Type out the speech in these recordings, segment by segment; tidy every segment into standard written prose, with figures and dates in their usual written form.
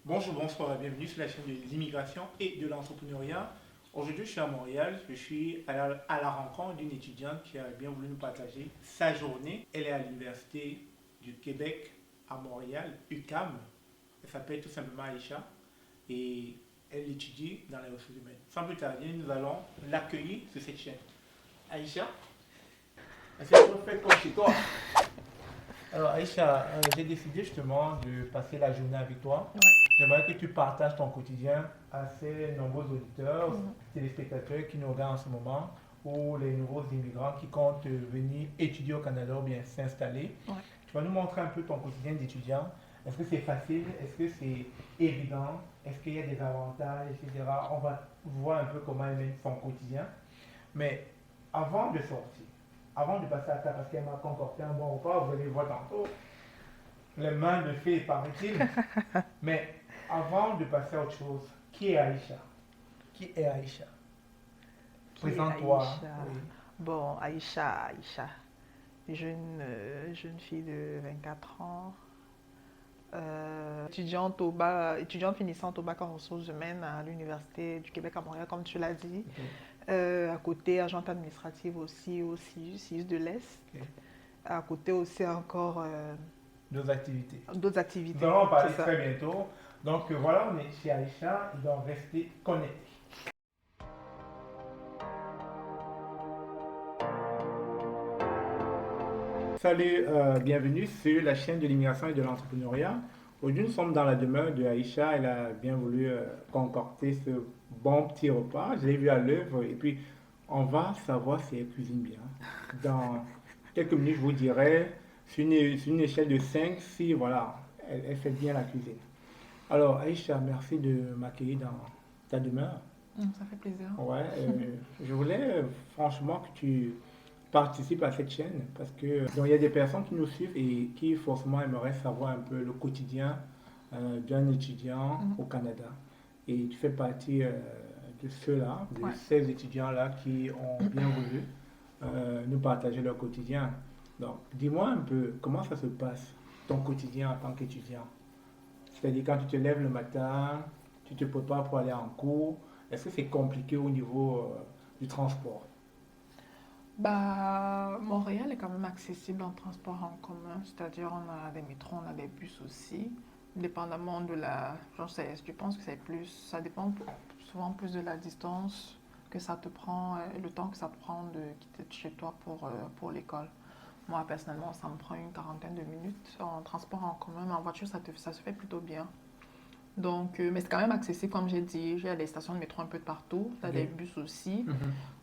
Bonjour, bonsoir, bienvenue sur la chaîne de l'immigration et de l'entrepreneuriat. Aujourd'hui, je suis à Montréal, je suis à la rencontre d'une étudiante qui a bien voulu nous partager sa journée. Elle est à l'Université du Québec à Montréal, UQAM. Elle s'appelle tout simplement Aïcha et elle étudie dans les ressources humaines. Sans plus tarder, nous allons l'accueillir sur cette chaîne. Aïcha, est-ce que tu peux faire comme chez toi? Alors Aïcha, j'ai décidé justement de passer la journée avec toi. Ouais. J'aimerais que tu partages ton quotidien à ces nombreux auditeurs, Mhm. téléspectateurs qui nous regardent en ce moment, ou les nouveaux immigrants qui comptent venir étudier au Canada ou bien s'installer. Ouais. Tu vas nous montrer un peu ton quotidien d'étudiant. Est-ce que c'est facile? Est-ce que c'est évident? Est-ce qu'il y a des avantages, etc. On va voir un peu comment elle mène son quotidien. Mais avant de sortir, avant de passer à table, parce qu'elle m'a concocté un bon repas, vous allez voir tantôt, les mains de fée, paraît-il. Mais avant de passer à autre chose, qui est Aïcha? Qui est Aïcha? Qui est Présente-toi. Aïcha? Oui. Bon, Aïcha, jeune fille de 24 ans, étudiante finissante au bac en ressources humaines à l'Université du Québec à Montréal, comme tu l'as dit. Ok, À côté, agente administrative aussi au CIUS de l'Est. ok. À côté aussi encore Deux activités. d'autres Nous activités, allons en c'est parler ça. très bientôt. Donc voilà, on est chez Aïcha, ils doivent rester connectés. Salut, bienvenue sur la chaîne de l'immigration et de l'entrepreneuriat. Aujourd'hui, nous sommes dans la demeure de Aïcha. Elle a bien voulu concocter ce bon petit repas. Je l'ai vu à l'œuvre et puis on va savoir si elle cuisine bien. Dans quelques minutes, je vous dirai sur une échelle de 5 si voilà, elle fait bien la cuisine. Alors, Aïcha, merci de m'accueillir dans ta demeure. Ça fait plaisir. Ouais, je voulais franchement que tu participes à cette chaîne parce que donc, il y a des personnes qui nous suivent et qui forcément aimeraient savoir un peu le quotidien d'un étudiant Mhm. au Canada. Et tu fais partie de ceux-là, de Ouais. ces étudiants-là qui ont bien voulu nous partager leur quotidien. Donc, dis-moi un peu comment ça se passe, ton quotidien en tant qu'étudiant. C'est-à-dire quand tu te lèves le matin, tu te prépares pour aller en cours, est-ce que c'est compliqué au niveau du transport? Bah, Montréal est quand même accessible en transport en commun, c'est-à-dire on a des métros, on a des bus aussi, dépendamment de la, je pense que c'est plus, ça dépend souvent plus de la distance que ça te prend, le temps que ça te prend de quitter de chez toi pour l'école. Moi, personnellement, ça me prend une quarantaine de minutes en transport en commun, mais en voiture, ça se fait plutôt bien. Donc, mais c'est quand même accessible, comme j'ai dit. Il y a des stations de métro un peu de partout. Il y a des Ok. bus aussi. Mhm.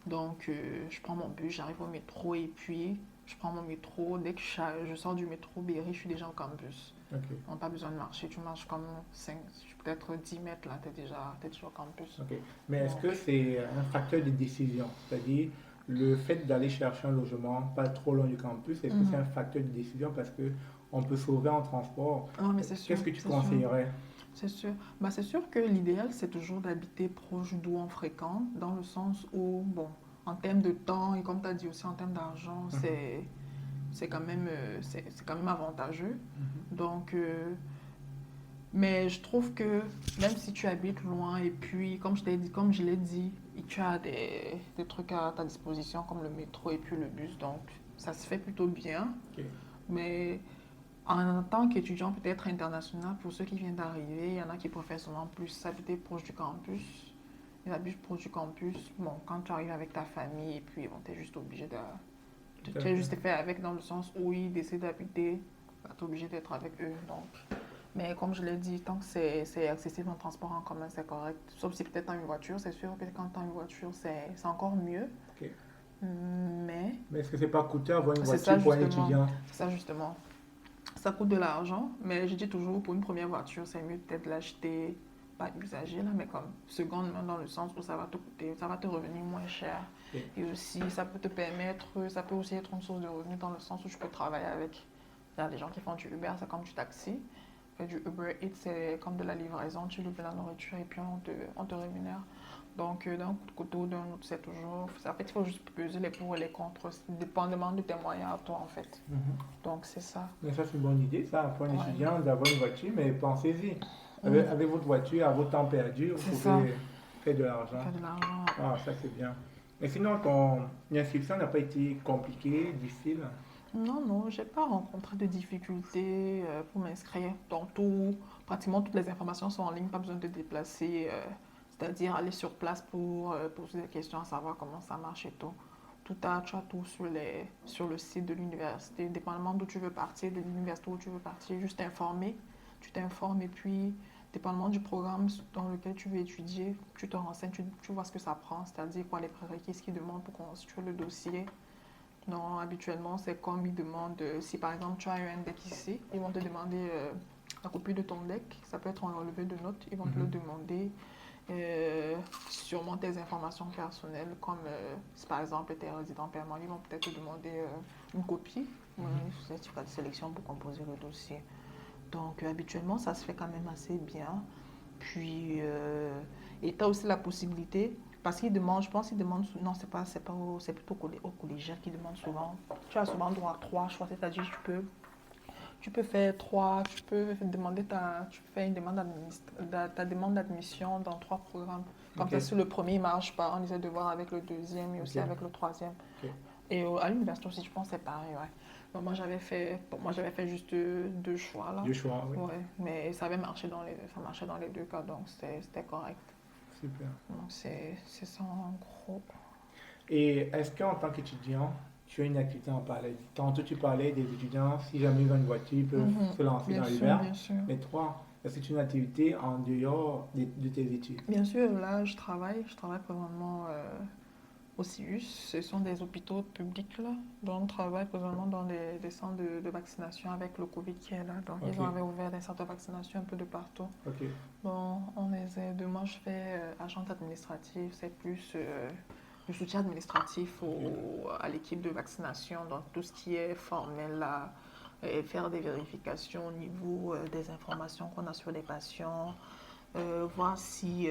Donc, je prends mon bus, j'arrive au métro et puis je prends mon métro. Dès que je sors du métro Berry, je suis déjà au campus. Ok. On n'a pas besoin de marcher. Tu marches comme 5, peut-être 10 mètres là, t'es déjà au campus. Ok. Mais est-ce que Donc, c'est un facteur de décision? C'est-à-dire le fait d'aller chercher un logement pas trop loin du campus, est-ce que c'est mhm. un facteur de décision parce que on peut sauver en transport? Ouais, mais c'est sûr, Qu'est-ce que tu c'est sûr. conseillerais? C'est sûr. Bah, c'est sûr que l'idéal, c'est toujours d'habiter proche d'où on fréquente, dans le sens où, bon, en termes de temps et comme tu as dit aussi en termes d'argent, Mhm. c'est quand même avantageux. Mhm. Donc, mais je trouve que même si tu habites loin et puis, comme je l'ai dit, et tu as des trucs à ta disposition comme le métro et puis le bus, donc ça se fait plutôt bien. Ok. Mais en tant qu'étudiant peut-être international, pour ceux qui viennent d'arriver, il y en a qui préfèrent souvent plus habiter proche du campus. Ils habitent proche du campus. Bon, quand tu arrives avec ta famille, et puis bon, tu es juste obligé Tout à tu es fait. juste fait avec dans le sens où ils décident d'habiter, bah, tu es obligé d'être avec eux. Donc. Mais comme je l'ai dit, tant que c'est accessible en transport en commun, c'est correct. Sauf si peut-être tu as une voiture, c'est sûr. Peut-être quand tu as une voiture, c'est encore mieux. Ok. Mais Mais est-ce que c'est pas coûteux avoir une c'est ça voiture pour un justement. étudiant? C'est ça justement. Ça coûte de l'argent, mais je dis toujours, pour une première voiture, c'est mieux peut-être l'acheter, pas usagée, là, mais comme seconde main dans le sens où ça va te coûter, ça va te revenir moins cher. Ok. Et aussi, ça peut te permettre, ça peut aussi être une source de revenus dans le sens où tu peux travailler avec. Il y a des gens qui font du Uber, c'est comme du taxi. Fait du Uber Eats, c'est comme de la livraison, tu livres la nourriture et puis on te rémunère. Donc, d'un côté ou d'un autre, c'est toujours. En fait, il faut juste peser les pour et les contre, dépendamment de tes moyens à toi, en fait. Mhm. Donc, c'est ça. Mais ça, c'est une bonne idée, ça, pour un Ouais. étudiant d'avoir une voiture, mais pensez-y. Avec votre voiture, à votre temps perdu, vous C'est pouvez ça. faire de l'argent. Faire de l'argent. Ah, ça c'est bien. Mais sinon, ton inscription n'a pas été compliquée, difficile? Non, non, j'ai pas rencontré de difficultés pour m'inscrire. Donc, pratiquement toutes les informations sont en ligne, pas besoin de déplacer, c'est-à-dire aller sur place pour poser des questions, à savoir comment ça marche et tout. Tu as tout sur le site de l'université, dépendamment d'où tu veux partir, de l'université où tu veux partir, juste t'informer. Tu t'informes et puis, dépendamment du programme dans lequel tu veux étudier, tu te renseignes, tu vois ce que ça prend, c'est-à-dire quoi les prérequis, ce qu'ils demandent pour constituer le dossier. Non, habituellement, c'est comme ils demandent, si par exemple tu as eu un deck ici, ils vont te demander la copie de ton deck, ça peut être un relevé de notes, ils vont te le demander. Sûrement tes informations personnelles, comme si par exemple tu es résident permanent, ils vont peut-être te demander une copie, un certificat de sélection pour composer le dossier. Donc habituellement, ça se fait quand même assez bien. Puis, et tu as aussi la possibilité, parce qu'ils demandent, je pense qu'ils demandent, non, c'est plutôt au collégial qu'ils demandent souvent. Tu as souvent droit à 3 choix, c'est-à-dire tu peux faire tu peux demander tu fais une demande ta demande d'admission dans 3 programmes. Comme ça, Ok, si le premier ne marche pas, on essaie de voir avec le deuxième et aussi ok, avec le troisième. ok. Et à l'université aussi, je pense que c'est pareil, ouais. Donc, moi, j'avais fait juste 2 choix, là. Deux choix, oui. Ouais, mais ça marchait dans les 2 cas, donc c'était correct. Super. Donc, c'est ça en gros. Et est-ce qu'en tant qu'étudiant, tu as une activité en parallèle? Tantôt tu parlais des étudiants, si jamais ils ont une voiture, ils peuvent se lancer Bien dans sûr, l'hiver. bien sûr. Mais toi, est-ce que tu as une activité en dehors de tes études? Bien sûr, là, je travaille présentement au CIUS, ce sont des hôpitaux publics là, donc on travaille présentement dans des centres de vaccination avec le Covid qui est là. Donc Ok, ils avaient ouvert des centres de vaccination un peu de partout. ok, Bon, on les aide. Moi, je fais agente administrative, c'est plus le soutien administratif à l'équipe de vaccination, donc tout ce qui est formel là, et faire des vérifications au niveau des informations qu'on a sur les patients, voir si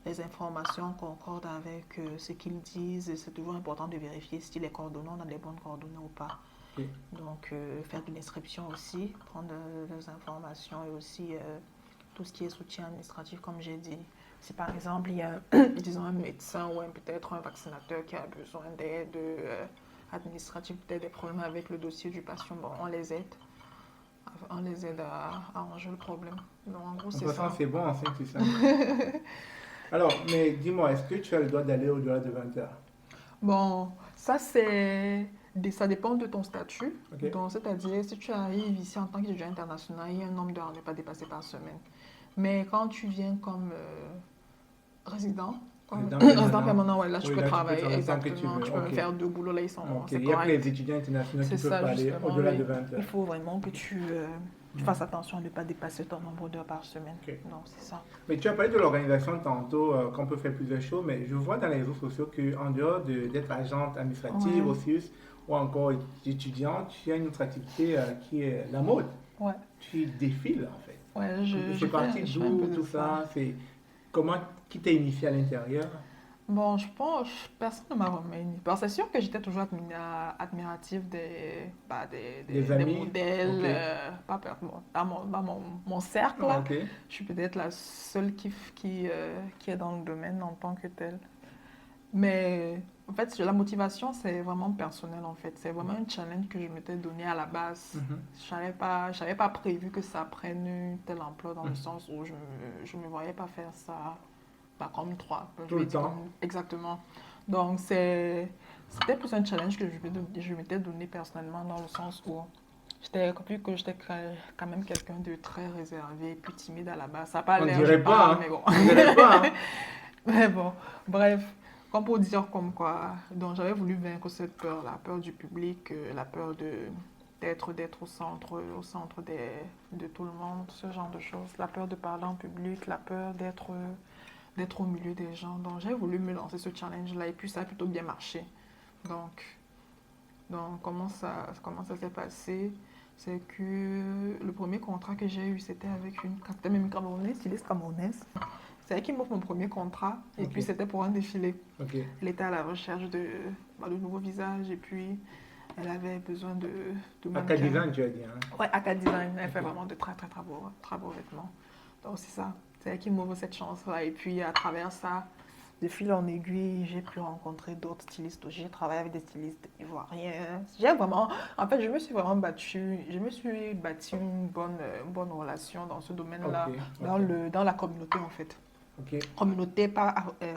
les informations concordent avec ce qu'ils disent. C'est toujours important de vérifier si les coordonnées, on a les bonnes coordonnées ou pas. ok. Donc, faire de l'inscription aussi, prendre les informations et aussi tout ce qui est soutien administratif, comme j'ai dit. Si par exemple, il y a, disons, un médecin ou peut-être un vaccinateur qui a besoin d'aide administrative, peut-être des problèmes avec le dossier du patient, bon, on les aide. On les aide à arranger le problème. Donc, en gros, De c'est toute façon, ça. c'est bon, enceinte, c'est ça. Alors, mais dis-moi, est-ce que tu as le droit d'aller au-delà de 20 heures? Bon, ça dépend de ton statut. Ok. Donc, c'est-à-dire, si tu arrives ici en tant qu'étudiant international, il y a un nombre d'heures à ne pas dépasser par semaine. Mais quand tu viens comme résident, Résident résident permanent. permanent, ouais, là, tu Oui, peux là, tu peux travailler travailler tant que tu exactement. veux. Tu peux me Ok. faire 2 boulots, là, Ok. c'est Il n'y a que les correct. étudiants internationaux qui C'est peuvent ça, pas aller justement, au-delà oui. de 20 Il heures. faut vraiment que tu fasses attention à ne pas dépasser ton nombre d'heures par semaine. Ok. Donc, c'est ça. Mais tu as parlé de l'organisation tantôt, qu'on peut faire plusieurs choses, mais je vois dans les réseaux sociaux qu'en dehors d'être agente administrative Ouais, au CIUS ou encore étudiante, tu as une autre activité qui est la mode. ouais. Tu défiles en fait. Ouais, C'est parti je fais un peu d'où de tout ça. ça? C'est comment qui t'a initié à l'intérieur? Bon, je pense, personne ne m'a remis. Bon, c'est sûr que j'étais toujours admirative Des des amis? modèles, Ok. pas bon, dans mon cercle, Ah, là. ok. Je suis peut-être la seule qui est dans le domaine en tant que telle. Mais en fait, la motivation, c'est vraiment personnel, en fait. C'est vraiment un challenge que je m'étais donné à la base. Mhm. J'avais pas prévu que ça prenne une telle ampleur dans le Mhm. sens où je me voyais pas faire ça pas comme 3. Je Tout vais le dire temps. comme exactement. Donc, c'était plus un challenge que je m'étais donné personnellement dans le sens où vu que j'étais quand même quelqu'un de très réservé, plus timide à la base. Ça n'a pas On l'air, je dirait pas, parle, hein? mais bon. On dirait pas, hein? Mais bon, bref. Comme pour dire comme quoi. Donc, j'avais voulu vaincre cette peur, la peur du public, la peur d'être au centre de tout le monde, ce genre de choses. La peur de parler en public, la peur d'être au milieu des gens. Donc, j'ai voulu me lancer ce challenge-là et puis ça a plutôt bien marché. Donc, comment ça s'est passé? C'est que le premier contrat que j'ai eu, c'était avec une capitaine même camerounaise, styliste camerounaise. C'est elle qui m'offre mon premier contrat et Ok. puis c'était pour un défilé. Ok. Elle était à la recherche de nouveaux visages et puis elle avait besoin de mannequins. Acadien, tu as dit, hein? Ouais, Aka Design, elle fait Ok. vraiment de très très très beaux vêtements. Donc c'est ça, c'est elle qui m'ouvre cette chance-là. Et puis à travers ça, de fil en aiguille, j'ai pu rencontrer d'autres stylistes. J'ai travaillé avec des stylistes ivoiriens. En fait, je me suis bâti une bonne relation dans ce Ok, domaine-là, ok, dans la communauté en fait. ok. Communauté pas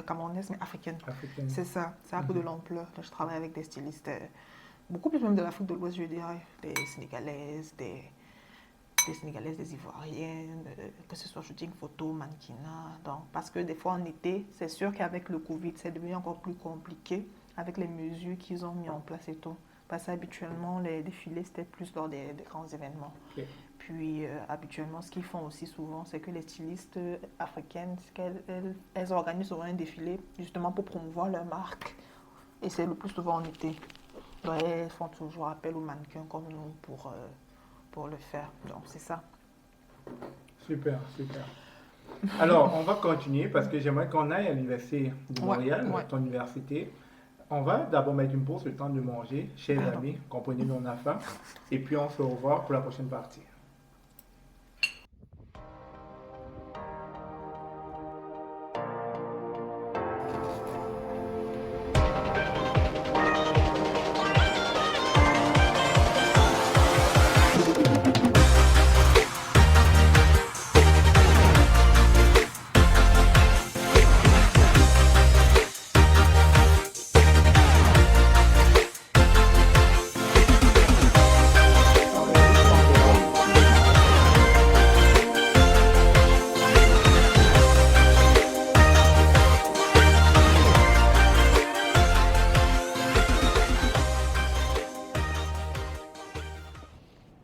camerounaise, mais africaine. Africaine. C'est ça, ça a pris de Mhm. l'ampleur. Je travaille avec des stylistes, beaucoup plus même de l'Afrique de l'Ouest, je dirais, des Sénégalaises, des Ivoiriennes, que ce soit shooting photo, mannequinat. Donc, parce que des fois en été, c'est sûr qu'avec le Covid, c'est devenu encore plus compliqué avec les mesures qu'ils ont mis en place et tout. Parce qu'habituellement, les défilés, c'était plus lors des grands événements. Ok. Puis, habituellement, ce qu'ils font aussi souvent, c'est que les stylistes africaines, elles organisent souvent un défilé justement pour promouvoir leur marque. Et c'est le plus souvent en été. Donc, elles font toujours appel aux mannequins comme nous pour le faire. Donc, c'est ça. Super, super. Alors, on va continuer parce que j'aimerais qu'on aille à l'université de Ouais, Montréal, ouais. ton université. On va d'abord mettre une pause, le temps de manger. Chers Pardon. amis, comprenez-nous, on a faim. Et puis on se revoit pour la prochaine partie.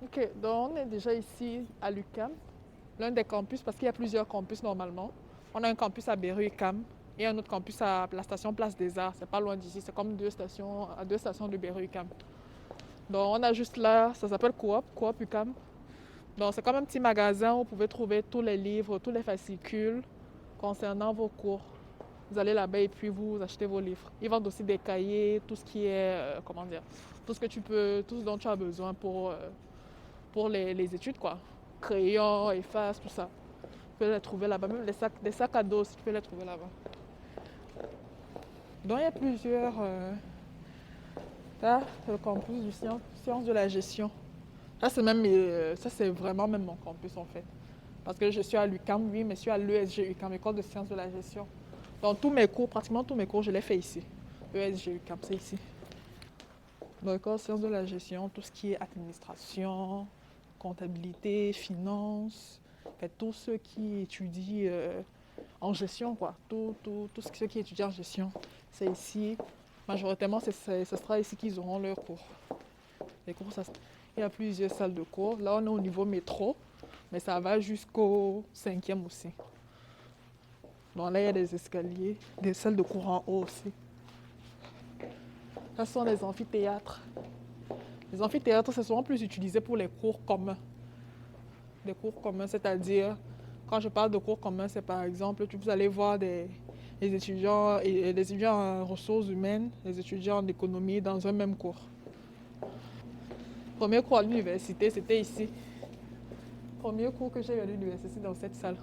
Ok, donc on est déjà ici à l'UQAM, l'un des campus, parce qu'il y a plusieurs campus normalement. On a un campus à Berry-UQAM et un autre campus à la station Place des Arts. C'est pas loin d'ici, c'est comme deux stations de Berry-UQAM. Donc on a juste là, ça s'appelle Coop UQAM. Donc c'est comme un petit magasin où vous pouvez trouver tous les livres, tous les fascicules concernant vos cours. Vous allez là-bas et puis vous achetez vos livres. Ils vendent aussi des cahiers, tout ce qui est, tout ce dont tu as besoin pour les études, quoi. Crayons, effaces, tout ça. Tu peux les trouver là-bas. Même des sacs à dos aussi, tu peux les trouver là-bas. Donc il y a plusieurs... Là, c'est le campus du sciences de la gestion. Ça, c'est vraiment même mon campus, en fait. Parce que je suis à l'UQAM, oui, mais je suis à l'ESG UQAM, École de sciences de la gestion. Donc pratiquement tous mes cours, je les fais ici. ESG UQAM, c'est ici. Donc, École de sciences de la gestion, tout ce qui est administration, comptabilité, finance, en fait, tous ceux qui étudient en gestion, quoi. Ceux qui étudient en gestion, c'est ici. Majoritairement, ce sera ici qu'ils auront leurs cours. Les cours, il y a plusieurs salles de cours. Là, on est au niveau métro, mais ça va jusqu'au 5e aussi. Donc là, il y a des escaliers, des salles de cours en haut aussi. Là, ce sont les amphithéâtres. Les amphithéâtres, c'est souvent plus utilisé pour les cours communs. Les cours communs, c'est-à-dire, quand je parle de cours communs, c'est par exemple, vous allez voir les étudiants en ressources humaines, les étudiants en économie dans un même cours. Premier cours à l'université, c'était ici. Premier cours que j'ai eu à l'université, dans cette salle.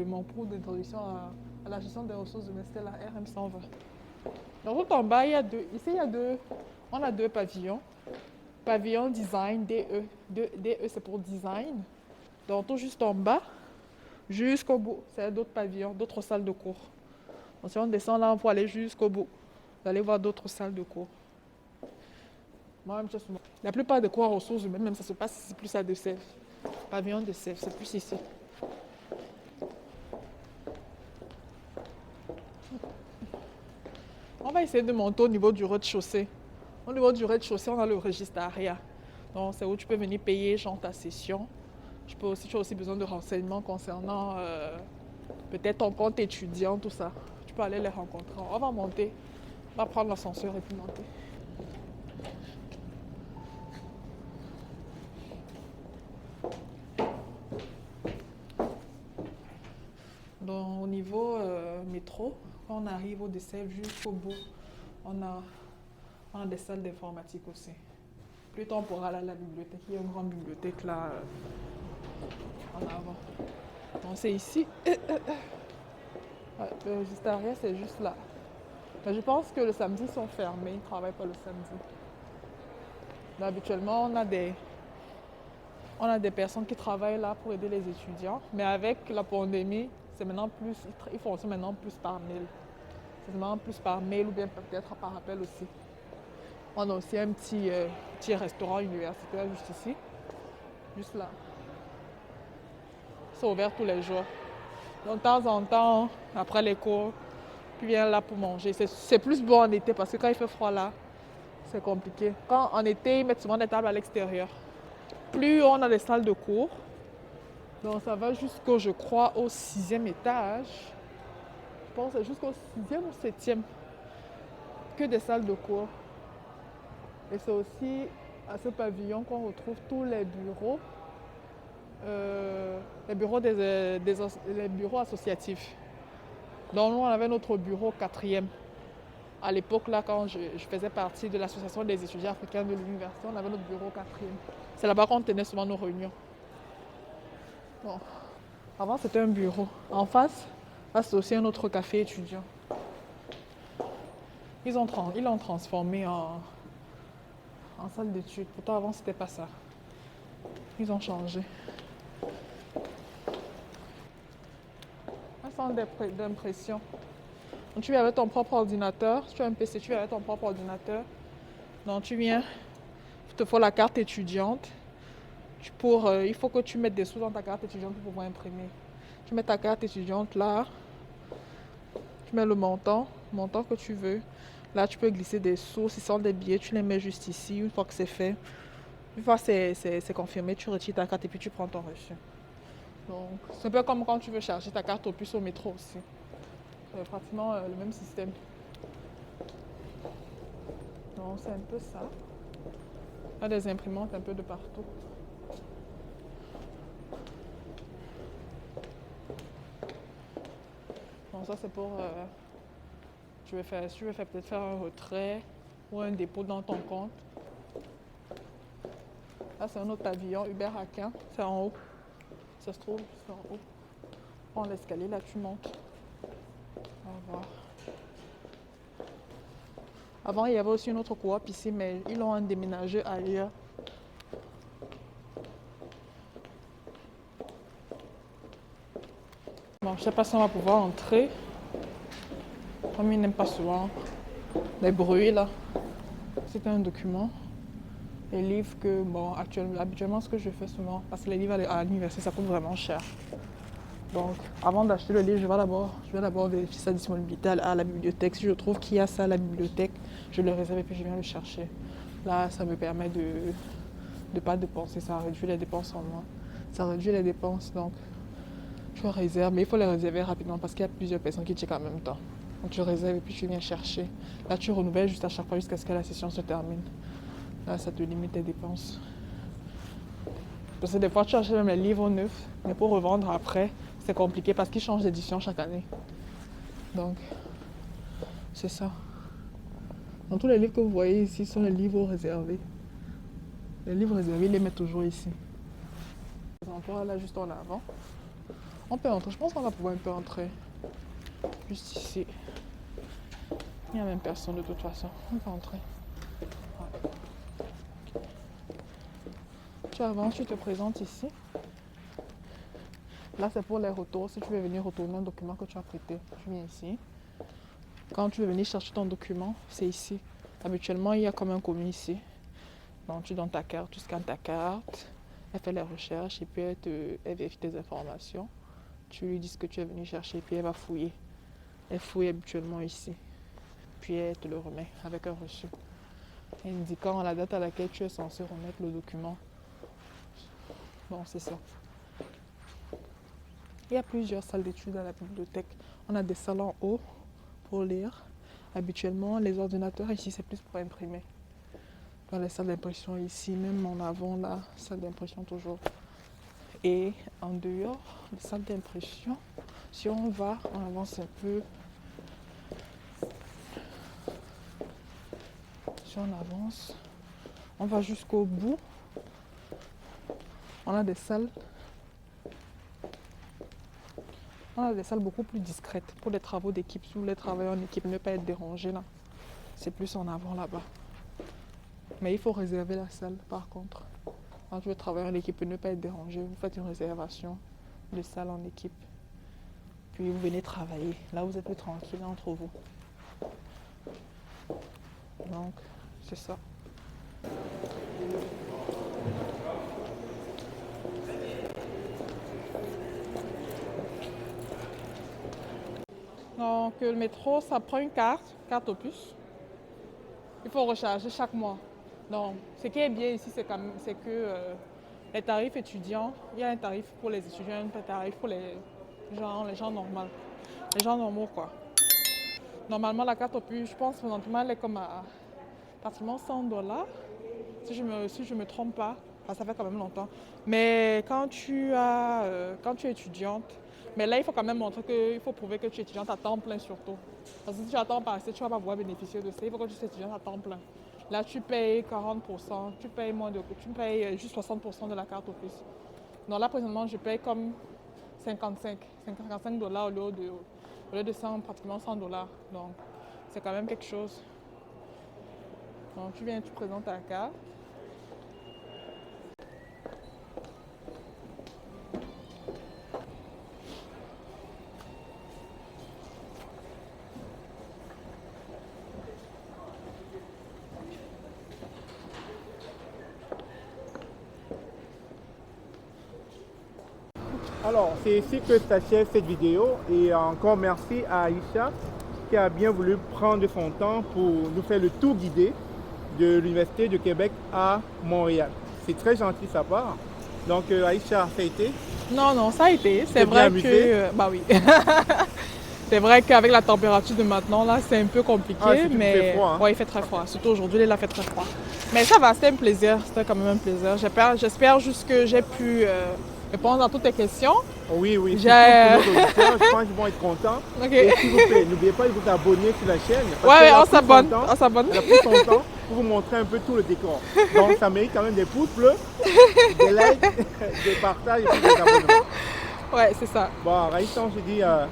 Mon cours d'introduction à la gestion des ressources humaines, c'était la RM 120. Donc tout en bas, on a deux pavillons. Pavillon design, DE. DE, c'est pour design. Donc tout juste en bas, jusqu'au bout, c'est d'autres pavillons, d'autres salles de cours. Donc si on descend là, on peut aller jusqu'au bout. Vous allez voir d'autres salles de cours. Moi-même, la plupart des cours en ressources humaines, même ça se passe ici, plus à De Sèvres. Pavillon de Sèvres, c'est plus ici. On va essayer de monter au niveau du rez-de-chaussée. Au niveau du rez-de-chaussée, on a le registre ARIA. Donc, c'est où tu peux venir payer ta session. Tu as aussi besoin de renseignements concernant peut-être ton compte étudiant, tout ça. Tu peux aller les rencontrer. On va monter. On va prendre l'ascenseur et puis monter. Donc, au niveau métro, quand on arrive au Deux-Sèvres jusqu'au bout, on a des salles d'informatique aussi. Plus tard, on pourra aller à la bibliothèque. Il y a une grande bibliothèque là en avant. Donc c'est ici. Ouais, le Justariat, c'est juste là. Mais je pense que le samedi, ils sont fermés. Ils ne travaillent pas le samedi. Mais habituellement, on a des personnes qui travaillent là pour aider les étudiants. Mais avec la pandémie, c'est maintenant plus, ils font aussi maintenant plus par mail. C'est maintenant plus par mail ou bien peut-être par appel aussi. On a aussi un petit restaurant universitaire juste ici. Juste là. Ils sont ouverts tous les jours. Donc, de temps en temps, après les cours, tu viens là pour manger. C'est plus bon en été parce que quand il fait froid là, c'est compliqué. Quand en été, ils mettent souvent des tables à l'extérieur. Plus on a des salles de cours, donc ça va jusqu'au, je crois, au 6e étage. Je pense que c'est jusqu'au 6e ou 7e que des salles de cours. Et c'est aussi à ce pavillon qu'on retrouve tous les bureaux les bureaux associatifs. Donc nous, on avait notre bureau 4e. À l'époque, là, quand je faisais partie de l'association des étudiants africains de l'université, on avait notre bureau 4e. C'est là-bas qu'on tenait souvent nos réunions. Bon. Avant, c'était un bureau. En face, là, c'est aussi un autre café étudiant. Ils l'ont transformé en salle d'études. Pourtant, avant, c'était pas ça. Ils ont changé. Un centre d'impression. Donc, tu viens avec ton propre ordinateur. Si tu as un PC, tu viens avec ton propre ordinateur. Donc, tu viens, il te faut la carte étudiante. Il faut que tu mettes des sous dans ta carte étudiante pour pouvoir imprimer. Tu mets ta carte étudiante là. Tu mets le montant que tu veux. Là, tu peux glisser des sous. Si ce sont des billets, tu les mets juste ici. Une fois que c'est fait, une fois que c'est confirmé, tu retires ta carte et puis tu prends ton reçu. Donc, c'est un peu comme quand tu veux charger ta carte au puce au métro aussi. C'est pratiquement le même système. Donc, c'est un peu ça. Il y a des imprimantes un peu de partout. Bon, ça c'est pour... tu veux peut-être faire un retrait ou un dépôt dans ton compte. Là, c'est un autre pavillon, Hubert Aquin. C'est en haut. Ça se trouve, c'est en haut. Prends l'escalier, là, tu montes. On va voir. Avant, il y avait aussi une autre coop ici, mais ils l'ont déménagé ailleurs. Bon, je ne sais pas si on va pouvoir entrer. Comme ils n'aiment pas souvent les bruits, là. C'est un document. Les livres que, bon, habituellement, ce que je fais souvent, parce que les livres à l'université, ça coûte vraiment cher. Donc, avant d'acheter le livre, je vais d'abord vérifier sa disponibilité à la bibliothèque. Si je trouve qu'il y a ça à la bibliothèque, je le réserve et puis je viens le chercher. Là, ça me permet de ne pas dépenser, ça réduit les dépenses en moins. Ça réduit les dépenses, donc je réserve, mais il faut les réserver rapidement parce qu'il y a plusieurs personnes qui checkent en même temps. Donc tu réserves et puis tu viens chercher. Là, tu renouvelles juste à chaque fois jusqu'à ce que la session se termine. Là, ça te limite tes dépenses. Parce que des fois, tu achètes même les livres neufs, mais pour revendre après, c'est compliqué parce qu'ils changent d'édition chaque année. Donc, c'est ça. Donc, tous les livres que vous voyez ici sont les livres réservés. Les livres réservés, ils les mettent toujours ici. Les emplois là, juste en avant. On peut entrer, je pense qu'on va pouvoir un peu entrer. Juste ici. Il n'y a même personne de toute façon. On peut entrer. Ouais. Tu avances, tu te présentes ici. Là, c'est pour les retours. Si tu veux venir retourner un document que tu as prêté, tu viens ici. Quand tu veux venir chercher ton document, c'est ici. Habituellement, il y a comme un commis ici. Donc, tu donnes ta carte, tu scannes ta carte. Elle fait les recherches et puis elle vérifie tes informations. Tu lui dis ce que tu es venu chercher et puis elle va fouiller. Elle fouille habituellement ici. Puis elle te le remet avec un reçu. Indiquant la date à laquelle tu es censé remettre le document. Bon, c'est ça. Il y a plusieurs salles d'études à la bibliothèque. On a des salles en haut pour lire. Habituellement, les ordinateurs ici, c'est plus pour imprimer. Dans les salles d'impression ici, même en avant, là, salle d'impression toujours. Et en dehors des salles d'impression, si on va, on avance un peu. Si on avance, on va jusqu'au bout. On a des salles On a des salles beaucoup plus discrètes pour les travaux d'équipe. Si vous voulez travailler en équipe, ne pas être dérangé là. C'est plus en avant là-bas. Mais il faut réserver la salle par contre. Quand tu veux travailler en équipe et ne pas être dérangé, vous faites une réservation de salle en équipe. Puis vous venez travailler. Là, vous êtes plus tranquille entre vous. Donc, c'est ça. Donc, le métro, ça prend une carte opus. Il faut recharger chaque mois. Donc, ce qui est bien ici, c'est que les tarifs étudiants, il y a un tarif pour les étudiants, un tarif pour les gens normaux. Les gens normaux, quoi. Normalement, la carte opus, je pense présentement, elle est comme à pratiquement $100. Si je me trompe pas, enfin, ça fait quand même longtemps. Mais quand tu es étudiante, mais là, il faut quand même montrer il faut prouver que tu es étudiante à temps plein surtout. Parce que si tu as temps partiel, tu ne vas pas pouvoir bénéficier de ça. Il faut que tu sois étudiante à temps plein. Là, tu payes 40%, tu payes juste 60% de la carte opus. Donc là, présentement, je paye comme 55 $ au lieu de 100, pratiquement $100. Donc, c'est quand même quelque chose. Donc, tu présentes ta carte. Alors, c'est ici que s'achève cette vidéo et encore merci à Aïcha qui a bien voulu prendre son temps pour nous faire le tour guidé de l'Université de Québec à Montréal. C'est très gentil de sa part. Donc Aïcha, ça a été? Non, ça a été. C'est bien vrai amusé? que... bah oui. C'est vrai qu'avec la température de maintenant, là, c'est un peu compliqué. Surtout qu'il mais fait froid, hein? ouais, il fait très froid. Surtout aujourd'hui, il a fait très froid. Mais ça va, c'était un plaisir. C'était quand même un plaisir. J'espère juste que j'ai pu répondre à toutes tes questions. Oui, J'ai- surtout pour nos auditeurs, je pense qu'ils vont être contents. Ok. Et s'il vous plaît, n'oubliez pas de vous abonner sur la chaîne. parce Ouais, qu'elle a on pris s'abonne. son temps. On s'abonne. Elle a pris son temps pour vous montrer un peu tout le décor. Donc ça mérite quand même des pouces bleus, des likes, des partages et puis des abonnements. Ouais, c'est ça. Bon, Raïssa, on se dit à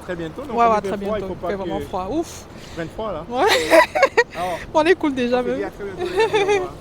très bientôt. Donc, Ouais, comme à il fait très froid, bientôt. Il faut Il pas fait vraiment que froid. Ouf. je prenne froid là. Ouais. Alors, On est cool déjà on se dit même. à très bientôt. Les amis. Au revoir.